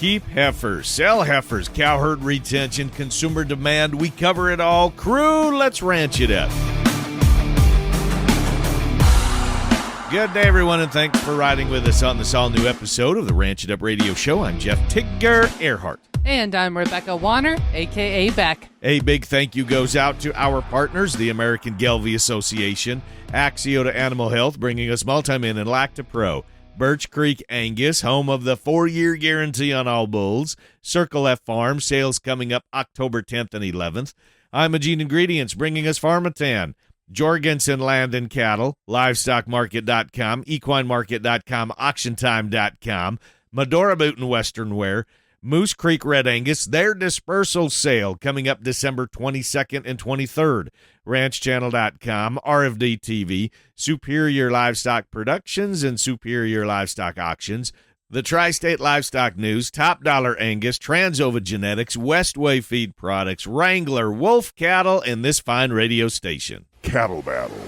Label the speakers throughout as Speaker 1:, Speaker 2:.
Speaker 1: Keep heifers, sell heifers, cow herd retention, consumer demand. We cover it all. Crew, let's ranch it up. Good day, everyone, and thanks for riding with us on this all-new episode of the Ranch It Up Radio Show. I'm Jeff Tigger Erhardt.
Speaker 2: And I'm Rebecca Wanner, a.k.a. Beck.
Speaker 1: A big thank you goes out to our partners, the American Gelbvieh Association, Axiota Animal Health, bringing us Multimin and Lactapro, Birch Creek Angus, home of the 4-year guarantee on all bulls, Circle F Farm, sales coming up October 10th and 11th, Imogene Ingredients, bringing us Pharmatan, Jorgensen Land and Cattle, LivestockMarket.com, EquineMarket.com, AuctionTime.com, Medora Boot and Western Wear, Moose Creek Red Angus, their dispersal sale coming up December 22nd and 23rd. RanchChannel.com, RFD TV, Superior Livestock Productions, and Superior Livestock Auctions. The Tri-State Livestock News, Top Dollar Angus, Transova Genetics, Westway Feed Products, Wrangler, Wolf Cattle, and this fine radio station.
Speaker 3: Cattle Battle.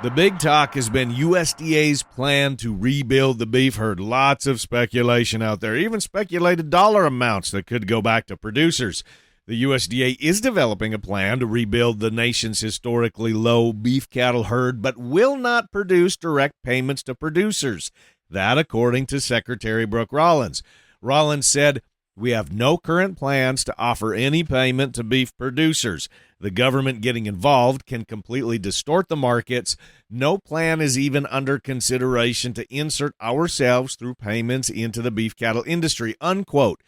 Speaker 1: The big talk has been USDA's plan to rebuild the beef herd. Lots of speculation out there, even speculated dollar amounts that could go back to producers. The USDA is developing a plan to rebuild the nation's historically low beef cattle herd, but will not produce direct payments to producers. That, according to Secretary Brooke Rollins. Rollins said, "We have no current plans to offer any payment to beef producers. The government getting involved can completely distort the markets. No plan is even under consideration to insert ourselves through payments into the beef cattle industry," unquote.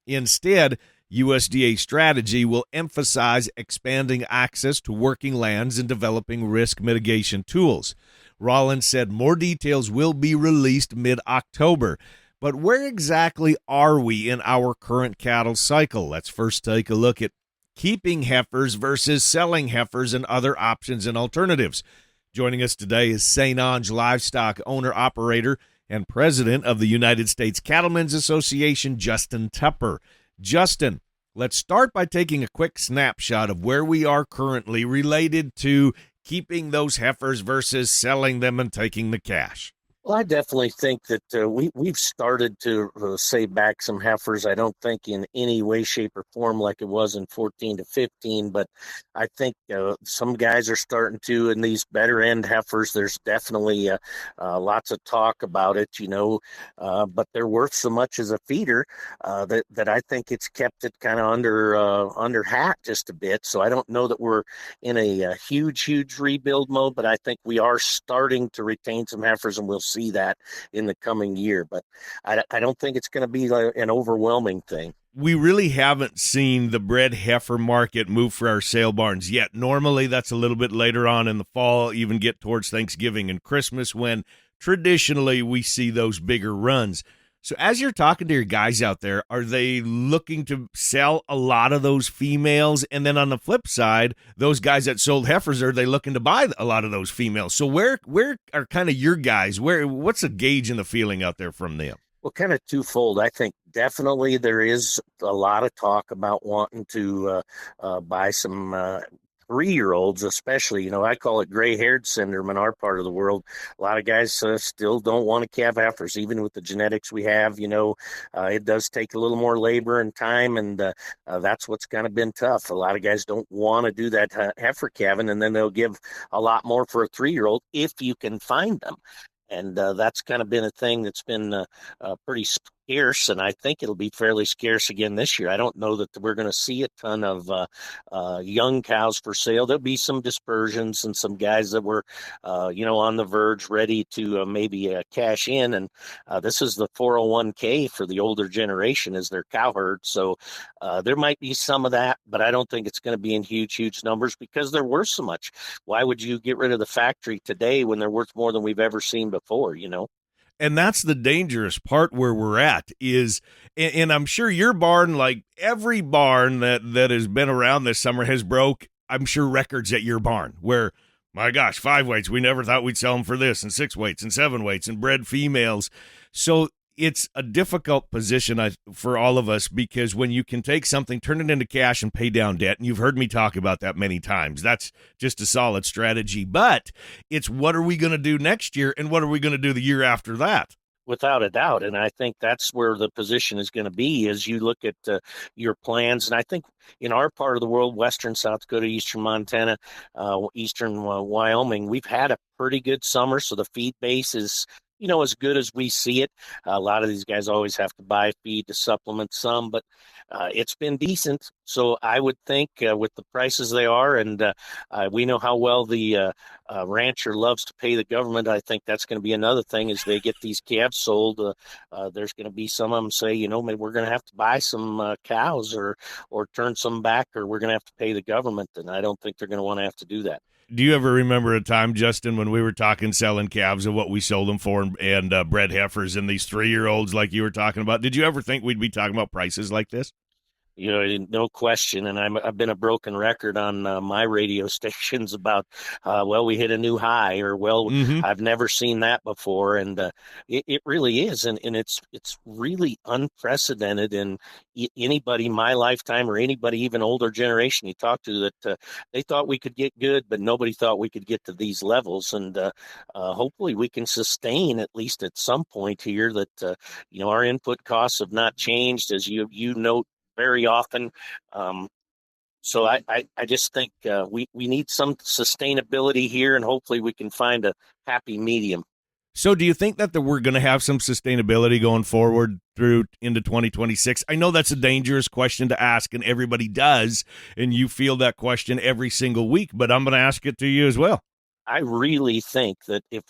Speaker 1: Instead, USDA strategy will emphasize expanding access to working lands and developing risk mitigation tools. Rollins said more details will be released mid-October. But where exactly are we in our current cattle cycle? Let's first take a look at keeping heifers versus selling heifers and other options and alternatives. Joining us today is St. Onge Livestock owner-operator and president of the United States Cattlemen's Association, Justin Tupper. Justin, let's start by taking a quick snapshot of where we are currently related to keeping those heifers versus selling them and taking the cash.
Speaker 4: Well, I definitely think that we've started to save back some heifers. I don't think in any way, shape, or form like it was in 14 to 15, but I think some guys are starting to, in these better end heifers, there's definitely lots of talk about it, but they're worth so much as a feeder that I think it's kept it kind of under hat just a bit. So I don't know that we're in a huge rebuild mode, but I think we are starting to retain some heifers, and we'll see that in the coming year, but I don't think it's going to be an overwhelming thing.
Speaker 1: We really haven't seen the bred heifer market move for our sale barns yet. Normally that's a little bit later on in the fall, even get towards Thanksgiving and Christmas, when traditionally we see those bigger runs. So as you're talking to your guys out there, are they looking to sell a lot of those females? And then on the flip side, those guys that sold heifers, are they looking to buy a lot of those females? So where are kind of your guys? What's the gauge and the feeling out there from them?
Speaker 4: Well, kind of twofold. I think definitely there is a lot of talk about wanting to buy some 3-year-olds, especially. I call it gray-haired syndrome in our part of the world. A lot of guys still don't want to calve heifers, even with the genetics we have. It does take a little more labor and time, and that's what's kind of been tough. A lot of guys don't want to do that heifer calving, and then they'll give a lot more for a 3-year-old if you can find them. And that's kind of been a thing that's been pretty scarce, and I think it'll be fairly scarce again this year. I don't know that we're going to see a ton of young cows for sale. There'll be some dispersions and some guys that were, on the verge, ready to maybe cash in. And this is the 401k for the older generation, is their cow herd. So there might be some of that, but I don't think it's going to be in huge numbers because they're worth so much. Why would you get rid of the factory today when they're worth more than we've ever seen before,
Speaker 1: And that's the dangerous part where we're at is, and I'm sure your barn, like every barn that has been around this summer, has broke, I'm sure, records at your barn where, my gosh, 5 weights, we never thought we'd sell them for this, and 6 weights and 7 weights and bred females. So it's a difficult position for all of us, because when you can take something, turn it into cash and pay down debt, and you've heard me talk about that many times, that's just a solid strategy. But it's what are we going to do next year, and what are we going to do the year after that?
Speaker 4: Without a doubt, and I think that's where the position is going to be as you look at your plans. And I think in our part of the world, western South Dakota, eastern Montana, eastern Wyoming, we've had a pretty good summer, so the feed base is as good as we see it. A lot of these guys always have to buy feed to supplement some, but it's been decent. So I would think with the prices they are, and we know how well the rancher loves to pay the government. I think that's going to be another thing as they get these calves sold. There's going to be some of them say, maybe we're going to have to buy some cows or turn some back, or we're going to have to pay the government. And I don't think they're going to want to have to do that.
Speaker 1: Do you ever remember a time, Justin, when we were talking selling calves and what we sold them for and bred heifers and these 3-year-olds like you were talking about? Did you ever think we'd be talking about prices like this?
Speaker 4: No question. And I've been a broken record on my radio stations about, we hit a new high, or, I've never seen that before. And it really is. And it's really unprecedented. And anybody my lifetime, or anybody even older generation you talk to, that they thought we could get good, but nobody thought we could get to these levels. And hopefully we can sustain, at least at some point here, that, our input costs have not changed, as you note very often. So I just think we need some sustainability here, and hopefully we can find a happy medium.
Speaker 1: So do you think that we're going to have some sustainability going forward through into 2026? I know that's a dangerous question to ask, and everybody does, and you feel that question every single week, but I'm going to ask it to you as well.
Speaker 4: I really think that if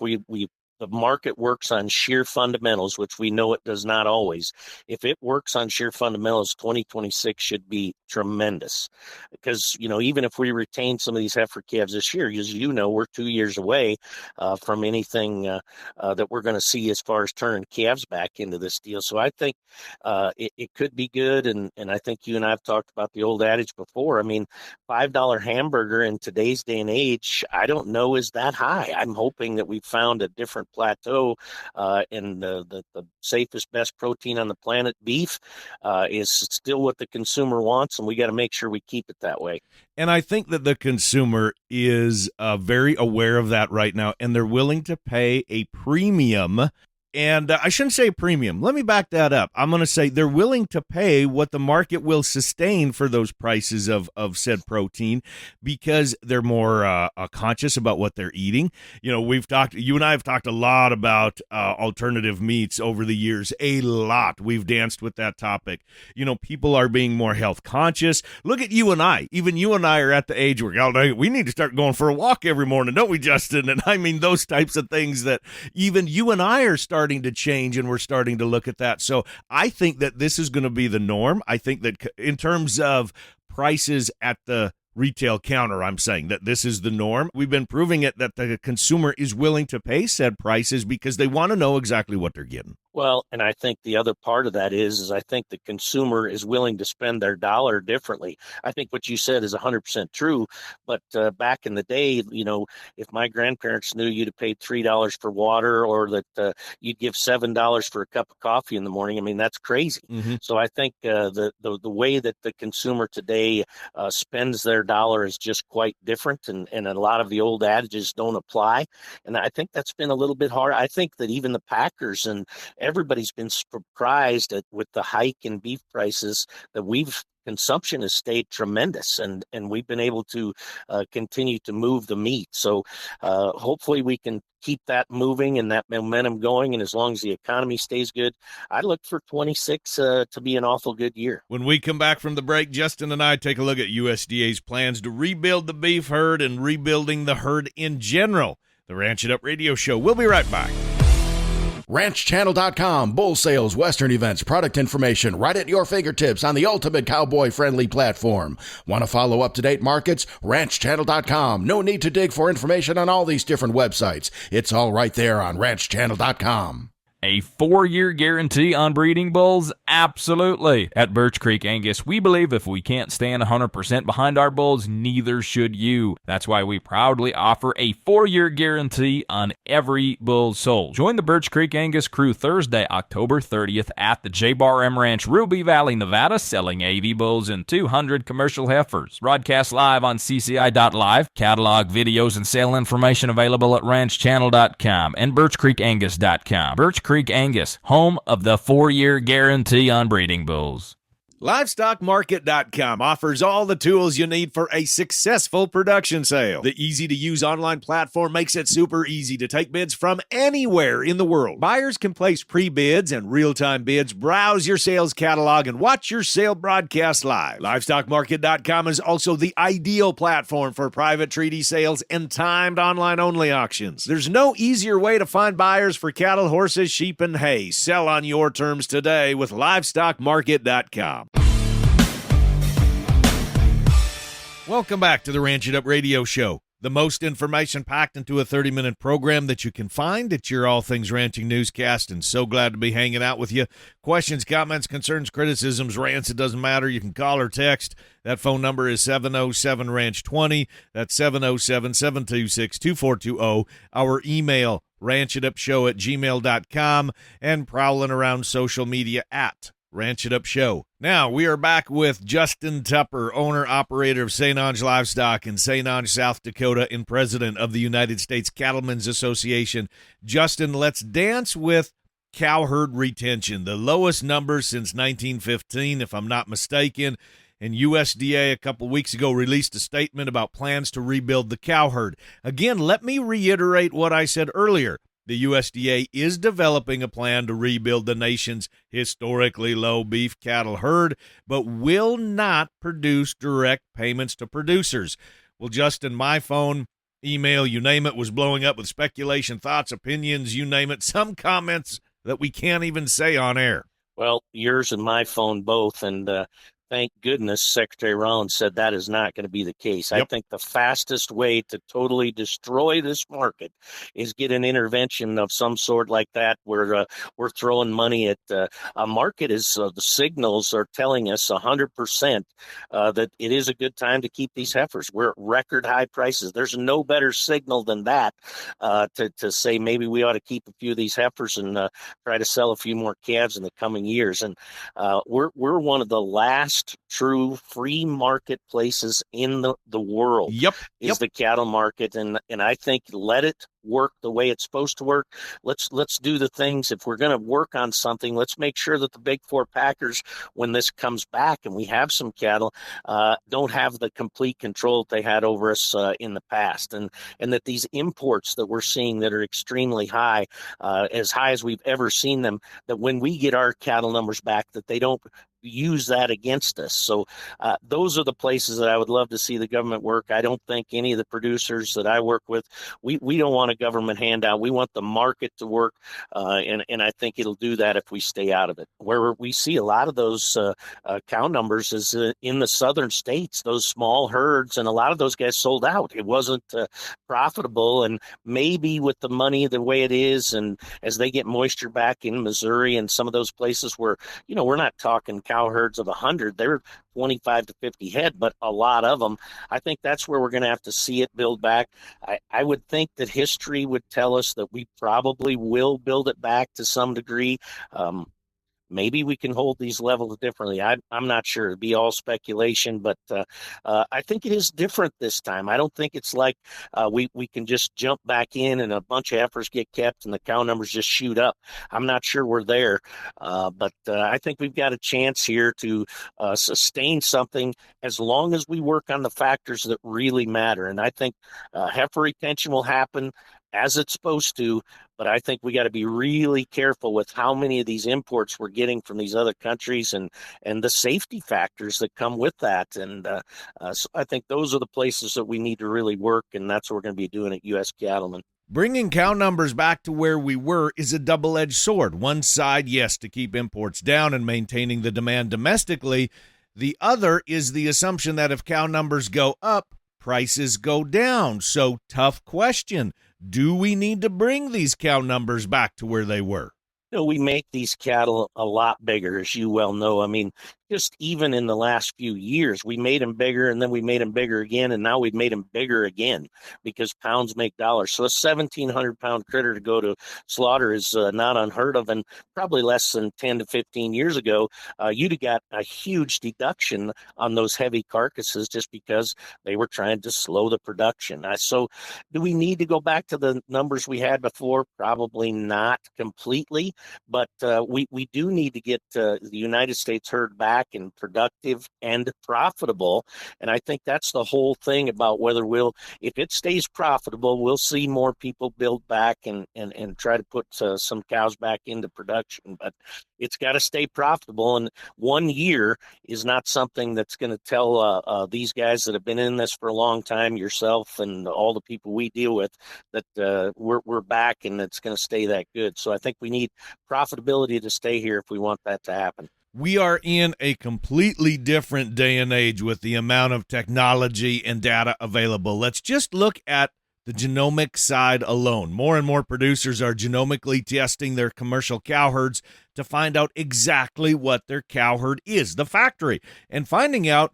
Speaker 4: the market works on sheer fundamentals, which we know it does not always. If it works on sheer fundamentals, 2026 should be tremendous. Because, even if we retain some of these heifer calves this year, as we're 2 years away from anything that we're going to see as far as turning calves back into this deal. So I think it could be good. And I think you and I have talked about the old adage before. I mean, $5 hamburger in today's day and age, I don't know is that high. I'm hoping that we've found a different plateau, and the safest, best protein on the planet, beef, is still what the consumer wants, and we got to make sure we keep it that way.
Speaker 1: And I think that the consumer is very aware of that right now, and they're willing to pay a premium. And I shouldn't say premium. Let me back that up. I'm going to say they're willing to pay what the market will sustain for those prices of said protein, because they're more conscious about what they're eating. You and I have talked a lot about alternative meats over the years, a lot. We've danced with that topic. People are being more health conscious. Look at you and I. Even you and I are at the age where we need to start going for a walk every morning, don't we, Justin? And I mean, those types of things that even you and I are starting to change, and we're starting to look at that. So I think that this is going to be the norm. I think that in terms of prices at the retail counter, I'm saying that this is the norm. We've been proving it that the consumer is willing to pay said prices because they want to know exactly what they're getting.
Speaker 4: Well, and I think the other part of that is I think the consumer is willing to spend their dollar differently. I think what you said is 100% true. But back in the day, if my grandparents knew you'd have paid $3 for water, or that you'd give $7 for a cup of coffee in the morning, I mean, that's crazy. Mm-hmm. So I think the way that the consumer today spends their dollar is just quite different, and a lot of the old adages don't apply. And I think that's been a little bit hard. I think that even the packers and everybody's been surprised with the hike in beef prices that consumption has stayed tremendous, and we've been able to continue to move the meat. So hopefully we can keep that moving and that momentum going. And as long as the economy stays good, I look for 26 to be an awful good year.
Speaker 1: When we come back from the break, Justin and I take a look at USDA's plans to rebuild the beef herd and rebuilding the herd in general. The Ranch It Up Radio Show. We'll be right back.
Speaker 3: RanchChannel.com, bull sales, western events, product information right at your fingertips on the ultimate cowboy-friendly platform. Want to follow up-to-date markets? RanchChannel.com. No need to dig for information on all these different websites. It's all right there on RanchChannel.com.
Speaker 5: A 4-year guarantee on breeding bulls? Absolutely. At Birch Creek Angus, we believe if we can't stand 100% behind our bulls, neither should you. That's why we proudly offer a 4-year guarantee on every bull sold. Join the Birch Creek Angus crew Thursday, October 30th at the J-Bar M Ranch, Ruby Valley, Nevada, selling AV bulls and 200 commercial heifers. Broadcast live on CCI.live. Catalog videos and sale information available at RanchChannel.com and BirchCreekAngus.com. Birch Creek Creek Angus, home of the 4-year guarantee on breeding bulls.
Speaker 1: LivestockMarket.com offers all the tools you need for a successful production sale. The easy-to-use online platform makes it super easy to take bids from anywhere in the world. Buyers can place pre-bids and real-time bids, browse your sales catalog, and watch your sale broadcast live. LivestockMarket.com is also the ideal platform for private treaty sales and timed online-only auctions. There's no easier way to find buyers for cattle, horses, sheep, and hay. Sell on your terms today with LivestockMarket.com. Welcome back to the Ranch It Up Radio Show, the most information packed into a 30-minute program that you can find at your All Things Ranching newscast, and so glad to be hanging out with you. Questions, comments, concerns, criticisms, rants, it doesn't matter. You can call or text. That phone number is 707-RANCH-20. That's 707-726-2420. Our email, ranchitupshow@gmail.com, and prowling around social media at Ranch It Up Show. Now, we are back with Justin Tupper, owner-operator of St. Ange Livestock in St. Ange, South Dakota, and president of the United States Cattlemen's Association. Justin, let's dance with cow herd retention, the lowest number since 1915, if I'm not mistaken. And USDA a couple weeks ago released a statement about plans to rebuild the cow herd. Again, let me reiterate what I said earlier. The USDA is developing a plan to rebuild the nation's historically low beef cattle herd, but will not produce direct payments to producers. Well, Justin, my phone, email, you name it, was blowing up with speculation, thoughts, opinions, you name it, some comments that we can't even say on air.
Speaker 4: Well, yours and my phone both, and thank goodness Secretary Rollins said that is not going to be the case.
Speaker 1: Yep.
Speaker 4: I think the fastest way to totally destroy this market is get an intervention of some sort like that, where we're throwing money at a market. The signals are telling us 100% that it is a good time to keep these heifers. We're at record high prices. There's no better signal than that to say maybe we ought to keep a few of these heifers and try to sell a few more calves in the coming years. And we're one of the last true free marketplaces in the world. Is the cattle market, and I think let it work the way it's supposed to work. Let's do the things. If we're going to work on something, let's make sure that the big four packers, when this comes back and we have some cattle, don't have the complete control that they had over us in the past, and that these imports that we're seeing that are extremely high as we've ever seen them, that when we get our cattle numbers back, that they don't use that against us. So those are the places that I would love to see the government work. I don't think any of the producers that I work with, we don't want a government handout. We want the market to work, and I think it'll do that if we stay out of it. Where we see a lot of those cow numbers is in the southern states, those small herds, and a lot of those guys sold out. It wasn't profitable, and maybe with the money the way it is, and as they get moisture back in Missouri and some of those places where, we're not talking cow herds of 100, they're 25 to 50 head, but a lot of them. I think that's where we're going to have to see it build back. I would think that history would tell us that we probably will build it back to some degree. Maybe we can hold these levels differently. I'm not sure. It'd be all speculation, but I think it is different this time. I don't think it's like we can just jump back in and a bunch of heifers get kept and the cow numbers just shoot up. I'm not sure we're there, but I think we've got a chance here to sustain something as long as we work on the factors that really matter. And I think heifer retention will happen as it's supposed to, but I think we got to be really careful with how many of these imports we're getting from these other countries and the safety factors that come with that. And so I think those are the places that we need to really work, and that's what we're going to be doing at U.S. Cattlemen.
Speaker 1: Bringing cow numbers back to where we were is a double-edged sword. One side, yes, to keep imports down and maintaining the demand domestically. The other is the assumption that if cow numbers go up, prices go down. So, tough question. Do we need to bring these cow numbers back to where they were?
Speaker 4: We make these cattle a lot bigger, as you well know. I mean, just even in the last few years. We made them bigger, and then we made them bigger again, and now we've made them bigger again because pounds make dollars. So a 1,700-pound critter to go to slaughter is not unheard of, and probably less than 10 to 15 years ago, you'd have got a huge deduction on those heavy carcasses just because they were trying to slow the production. So do we need to go back to the numbers we had before? Probably not completely, but we do need to get the United States herd back and productive and profitable. And I think that's the whole thing about whether if it stays profitable, we'll see more people build back and try to put some cows back into production. But it's got to stay profitable. And 1 year is not something that's going to tell these guys that have been in this for a long time, yourself and all the people we deal with, that we're back and it's going to stay that good. So I think we need profitability to stay here if we want that to happen.
Speaker 1: We are in a completely different day and age with the amount of technology and data available. Let's just look at the genomic side alone. More and more producers are genomically testing their commercial cow herds to find out exactly what their cow herd is, the factory, and finding out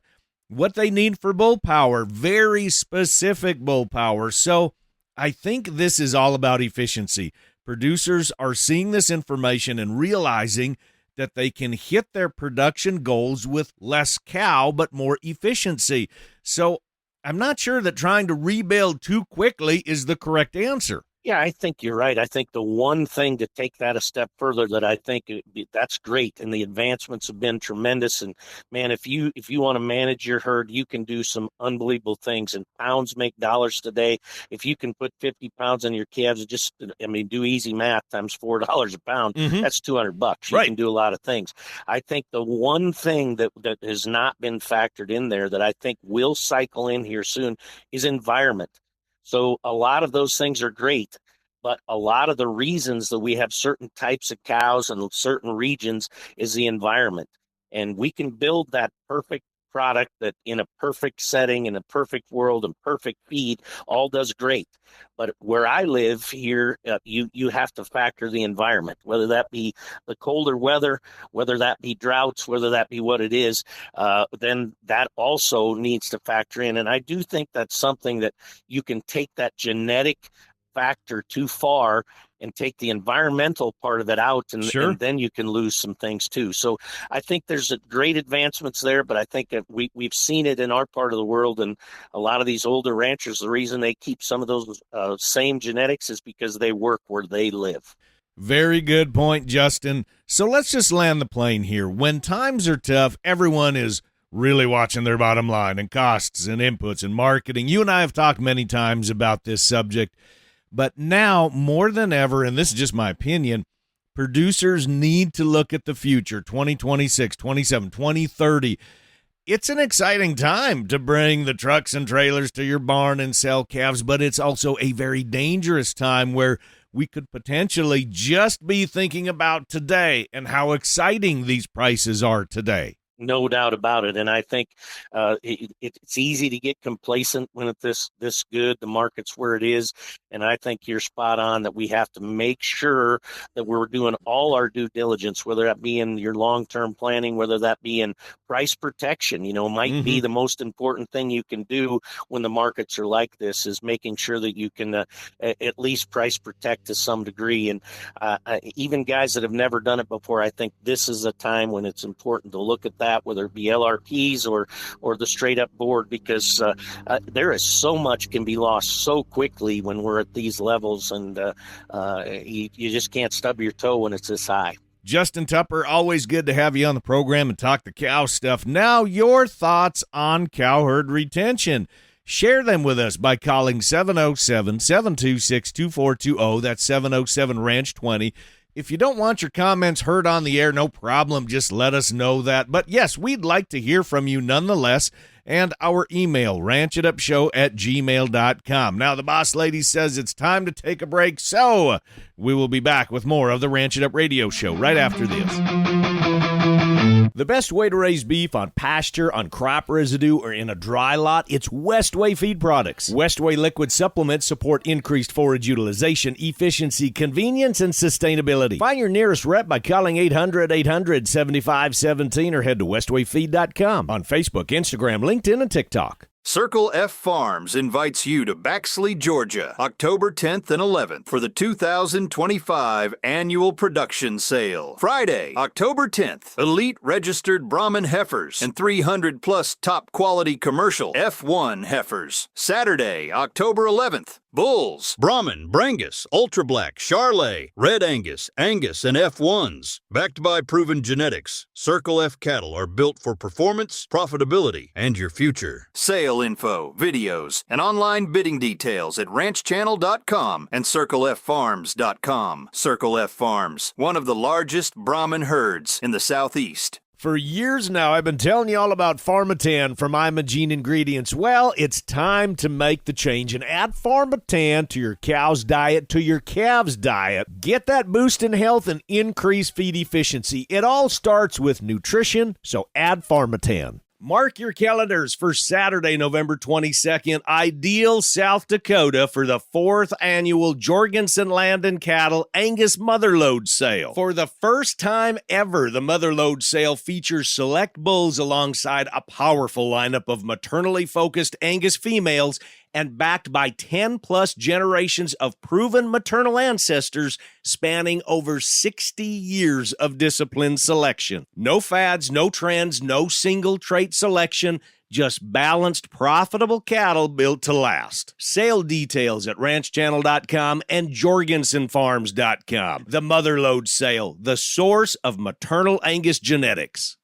Speaker 1: what they need for bull power, very specific bull power. So I think this is all about efficiency. Producers are seeing this information and realizing that they can hit their production goals with less cow but more efficiency. So I'm not sure that trying to rebuild too quickly is the correct answer.
Speaker 4: Yeah, I think you're right. I think the one thing to take that a step further that I think that's great, and the advancements have been tremendous. And man, if you want to manage your herd, you can do some unbelievable things. And pounds make dollars today. If you can put 50 pounds on your calves, do easy math times $4 a pound.
Speaker 1: Mm-hmm.
Speaker 4: That's $200. You
Speaker 1: Right.
Speaker 4: can do a lot of things. I think the one thing that has not been factored in there that I think will cycle in here soon is environment. So a lot of those things are great, but a lot of the reasons that we have certain types of cows in certain regions is the environment. And we can build that perfect product that in a perfect setting, in a perfect world, and perfect feed, all does great. But where I live here, you have to factor the environment, whether that be the colder weather, whether that be droughts, whether that be what it is, then that also needs to factor in. And I do think that's something that you can take that genetic factor too far and take the environmental part of it out, and,
Speaker 1: Sure.
Speaker 4: and then you can lose some things too. So I think there's great advancements there, but I think that we've seen it in our part of the world, and a lot of these older ranchers, the reason they keep some of those same genetics is because they work where they live.
Speaker 1: Very good point, Justin. So let's just land the plane here. When times are tough, everyone is really watching their bottom line and costs and inputs and marketing. You and I have talked many times about this subject. But now, more than ever, and this is just my opinion, producers need to look at the future, 2026, 27, 2030. It's an exciting time to bring the trucks and trailers to your barn and sell calves, but it's also a very dangerous time where we could potentially just be thinking about today and how exciting these prices are today.
Speaker 4: No doubt about it. And I think it's easy to get complacent when it's this good. The market's where it is. And I think you're spot on that we have to make sure that we're doing all our due diligence, whether that be in your long-term planning, whether that be in price protection, might be the most important thing you can do when the markets are like this, is making sure that you can at least price protect to some degree. And even guys that have never done it before, I think this is a time when it's important to look at that, whether it be LRPs or the straight up board, because there is so much can be lost so quickly when we're at these levels, and you just can't stub your toe when it's this high.
Speaker 1: Justin Tupper, always good to have you on the program and talk the cow stuff. Now, your thoughts on cow herd retention. Share them with us by calling 707-726-2420. That's 707-RANCH-20. If you don't want your comments heard on the air, no problem. Just let us know that. But yes, we'd like to hear from you nonetheless. And our email, ranchitupshow@gmail.com. Now, the boss lady says it's time to take a break, so we will be back with more of the Ranch It Up Radio Show right after this. The best way to raise beef on pasture, on crop residue, or in a dry lot, it's Westway Feed Products. Westway liquid supplements support increased forage utilization, efficiency, convenience, and sustainability. Find your nearest rep by calling 800-800-7517 or head to westwayfeed.com on Facebook, Instagram, LinkedIn, and TikTok.
Speaker 6: Circle F Farms invites you to Baxley, Georgia, October 10th and 11th for the 2025 Annual Production Sale. Friday, October 10th, elite registered Brahman heifers and 300-plus top-quality commercial F1 heifers. Saturday, October 11th, bulls, Brahman, Brangus, Ultra Black, Charolais, Red Angus, Angus, and F1s. Backed by proven genetics, Circle F cattle are built for performance, profitability, and your future. Sale info, videos, and online bidding details at ranchchannel.com and circleffarms.com. Circle F Farms, one of the largest Brahman herds in the Southeast.
Speaker 1: For years now, I've been telling you all about Pharmatan from Imogene Ingredients. Well, it's time to make the change and add Pharmatan to your cow's diet, to your calves' diet. Get that boost in health and increase feed efficiency. It all starts with nutrition, so add Pharmatan. Mark your calendars for Saturday, November 22nd, Ideal, South Dakota, for the 4th annual Jorgensen Land and Cattle Angus Motherlode Sale. For the first time ever, the Motherlode Sale features select bulls alongside a powerful lineup of maternally focused Angus females and backed by 10-plus generations of proven maternal ancestors spanning over 60 years of disciplined selection. No fads, no trends, no single trait selection, just balanced, profitable cattle built to last. Sale details at ranchchannel.com and jorgensenfarms.com. The Motherlode Sale, the source of maternal Angus genetics.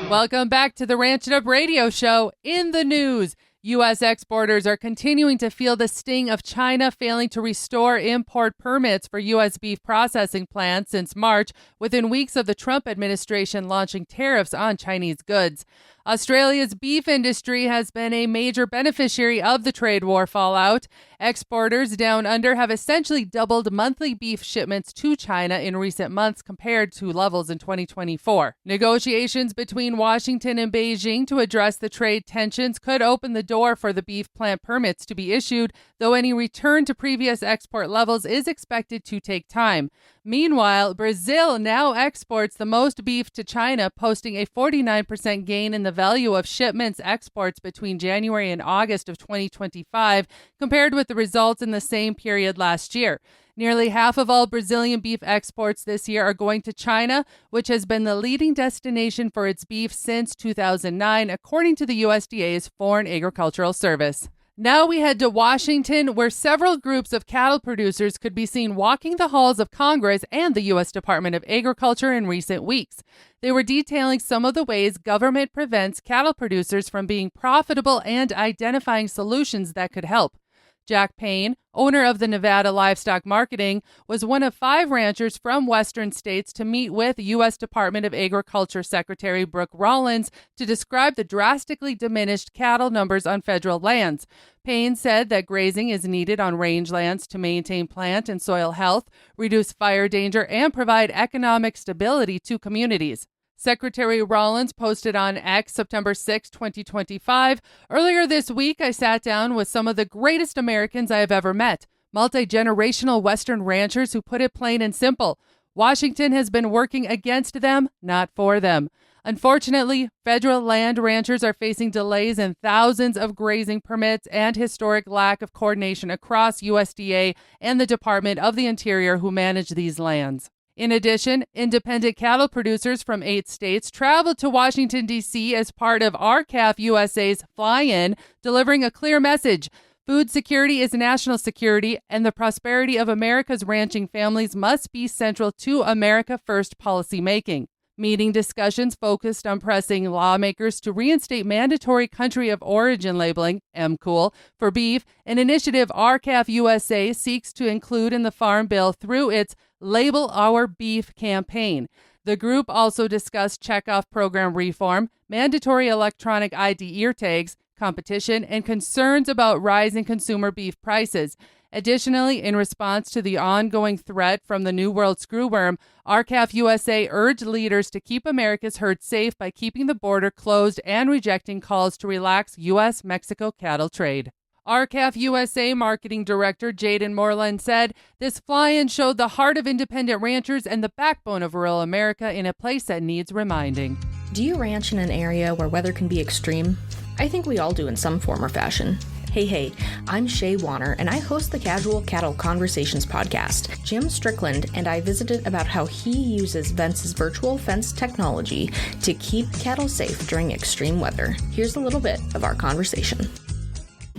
Speaker 2: Welcome back to the Ranch It Up Radio Show. In the news, U.S. exporters are continuing to feel the sting of China failing to restore import permits for U.S. beef processing plants since March, within weeks of the Trump administration launching tariffs on Chinese goods. Australia's beef industry has been a major beneficiary of the trade war fallout. Exporters down under have essentially doubled monthly beef shipments to China in recent months compared to levels in 2024. Negotiations between Washington and Beijing to address the trade tensions could open the door for the beef plant permits to be issued, though any return to previous export levels is expected to take time. Meanwhile, Brazil now exports the most beef to China, posting a 49% gain in the value of shipments exports between January and August of 2025, compared with the results in the same period last year. Nearly half of all Brazilian beef exports this year are going to China, which has been the leading destination for its beef since 2009, according to the USDA's Foreign Agricultural Service. Now we head to Washington, where several groups of cattle producers could be seen walking the halls of Congress and the U.S. Department of Agriculture in recent weeks. They were detailing some of the ways government prevents cattle producers from being profitable and identifying solutions that could help. Jack Payne, owner of the Nevada Livestock Marketing, was one of 5 ranchers from western states to meet with U.S. Department of Agriculture Secretary Brooke Rollins to describe the drastically diminished cattle numbers on federal lands. Payne said that grazing is needed on rangelands to maintain plant and soil health, reduce fire danger, and provide economic stability to communities. Secretary Rollins posted on X September 6, 2025, "Earlier this week, I sat down with some of the greatest Americans I have ever met, multi-generational Western ranchers who put it plain and simple. Washington has been working against them, not for them. Unfortunately, federal land ranchers are facing delays in thousands of grazing permits and historic lack of coordination across USDA and the Department of the Interior who manage these lands." In addition, independent cattle producers from 8 states traveled to Washington, D.C. as part of RCAF USA's fly-in, delivering a clear message. Food security is national security, and the prosperity of America's ranching families must be central to America First policymaking. Meeting discussions focused on pressing lawmakers to reinstate mandatory country of origin labeling, MCOOL, for beef, an initiative RCAF USA seeks to include in the Farm Bill through its Label Our Beef campaign. The group also discussed checkoff program reform, mandatory electronic ID ear tags, competition, and concerns about rising consumer beef prices. Additionally, in response to the ongoing threat from the New World screwworm, RCAF USA urged leaders to keep America's herd safe by keeping the border closed and rejecting calls to relax U.S.-Mexico cattle trade. RCAF USA Marketing Director Jaden Moreland said, "This fly-in showed the heart of independent ranchers and the backbone of rural America in a place that needs reminding."
Speaker 7: Do you ranch in an area where weather can be extreme? I think we all do in some form or fashion. Hey, I'm Shay Wanner, and I host the Casual Cattle Conversations podcast. Jim Strickland and I visited about how he uses Vence's virtual fence technology to keep cattle safe during extreme weather. Here's a little bit of our conversation.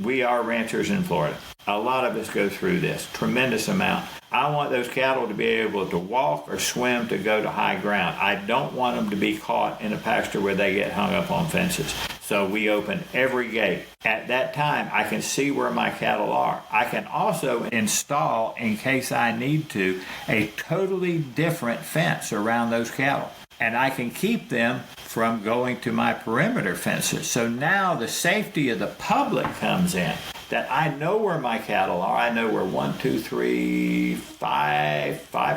Speaker 8: We are ranchers in Florida. A lot of us go through this, tremendous amount. I want those cattle to be able to walk or swim to go to high ground. I don't want them to be caught in a pasture where they get hung up on fences. So we open every gate. At that time, I can see where my cattle are. I can also install, in case I need to, a totally different fence around those cattle. And I can keep them from going to my perimeter fences. So now the safety of the public comes in, that I know where my cattle are. I know where 5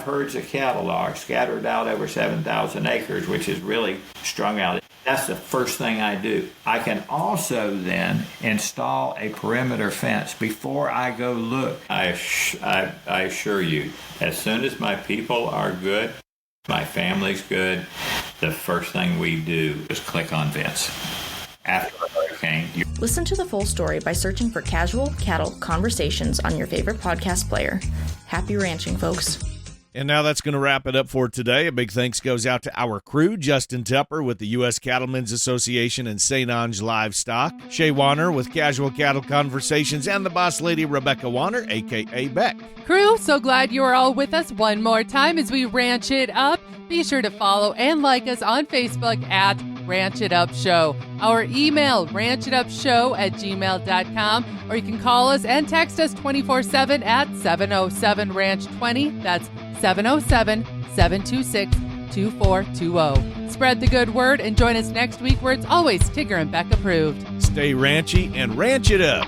Speaker 8: herds of cattle are scattered out over 7,000 acres, which is really strung out. That's the first thing I do. I can also then install a perimeter fence before I go look. I assure you, as soon as my people are good, my family's good, the first thing we do is click on Vince. After a hurricane,
Speaker 7: Listen to the full story by searching for Casual Cattle Conversations on your favorite podcast player. Happy ranching, folks.
Speaker 1: And now that's going to wrap it up for today. A big thanks goes out to our crew, Justin Tupper with the U.S. Cattlemen's Association and St. Ange Livestock, Shay Wanner with Casual Cattle Conversations, and the boss lady, Rebecca Wanner, a.k.a. Beck.
Speaker 2: Crew, so glad you are all with us one more time as we ranch it up. Be sure to follow and like us on Facebook at Ranch It Up Show. Our email, ranchitupshow@gmail.com, or you can call us and text us 24/7 at 707-RANCH-20. That's 707-726-2420. Spread the good word and join us next week where it's always Tigger and Beck approved.
Speaker 1: Stay ranchy and ranch it up.